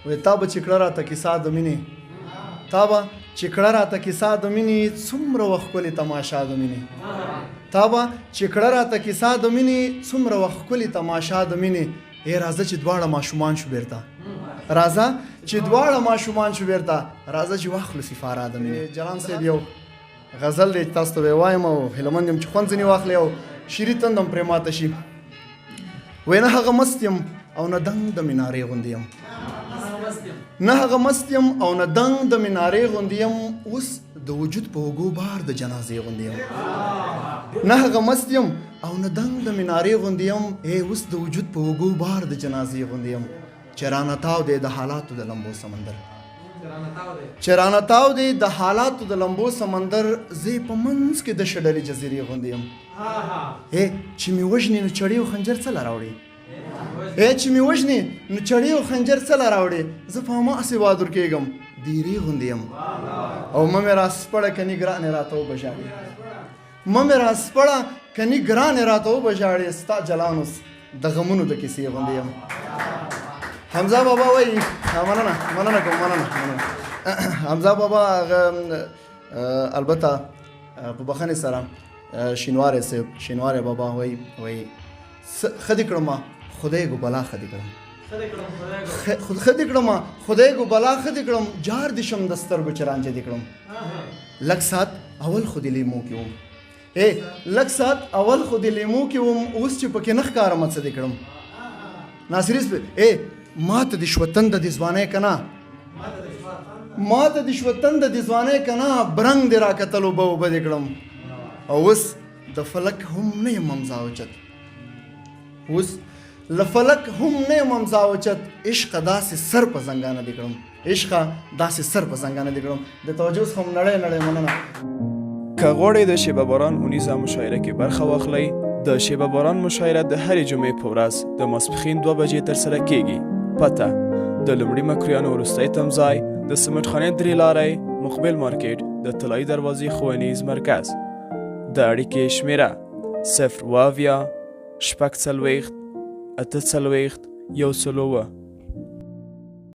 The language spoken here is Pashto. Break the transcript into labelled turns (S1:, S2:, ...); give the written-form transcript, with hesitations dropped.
S1: وې تا به چې کړه راته کیسه د مینې تا به چې کړه راته کیسه د مینې څومره وخت ښکلې تماشا د مینې تا به چې کړه راته کیسه د مینې څومره وخت ښکلې تماشا د مینې راځه چې دواړه ماشومان شو بیرته راځه چې دواړه ماشومان شو بیرته راځه چې واخلو سفاره د مینې جلان صاحب یو غزل دی تاسو ته وایم او هیلمند یم چې خوند ځینې واخلې او شیري تندم پرې ماته شي وای نه هغه مست یم او نه دنګ د مینارې غوندې یم نه هغه مست یم او نه دنګ د مینارې غوندې یم اوس د وجود په اوږو بار د جنازې غوندې یم نه هغه مست یم او نه دنګ د مینارې غوندې یم اوس د وجود په اوږو بار د جنازې غوندې یم چې رانه تاو دی د حالاتو د لمبو سمندر چې رانه تاو دی د حالاتو د لمبو سمندر زه په منځ کې د شډلې جزیرې غوندې یم چې مې وژنې نو چړې او خنجر څه له راوړې چې مې وژنې نو چړې او خنجر څه له راوړې زه په هماسې بهادر کېږم دیرې غوندې یم او مه مې راسپړه کني ګرانې راته وبژاړې مه مې راسپړه کني ګرانې راته وبژاړې ستا جلان اوس د غمونو د کیسې غوندې یم حمزه بابا وایي مننه کوم مننه حمزه بابا البته په بخښنې سره شینواری صاحب شینواری بابا وایي ښه دې کړم خدای ګو بلا ښه دې کړم ښه دې کړم خدای ګو بلا ښه دې کړم جار دې شم د سترګو چې رانجه دې کړم لږ ساعت اول خو دې لیمو کې وم لږ ساعت اول خو دې لیمو کې وم اوس چې پکې نه ښکارم څه دې کړم ناصري ماته دې شوه تنده دې ځوانۍ که نه ماته دې شوه تنده دې ځوانۍ که نه برنګ دې راکتل اوبه اوبه دې کړم او اوس د فلک هم نه یم ممزا اوچت اوس له فلک هم نه یم ممزا اوچت عشقه داسې سر په زنګانه دې کړم عشقه داسې سر په زنګانه دې کړم د توجه څخه هم نړۍ مننه
S2: که غواړئ د شیبه باران اونیزه مشاعره کې برخه واخلئ د شیبه باران مشاعره د هرې جمعې په ورځ د ماسپښین 2 بجې ترسره کیږي پته د لومړي مکرویانو وروستی تمځای د سمټ خانې 3 لارۍ مقبل مارکیټ د طلایي دروازې ښوونیز مرکز د اړیکې شمیره 0 اویا 6 څلوېښت 8 څلوېښت 1 څلوېښت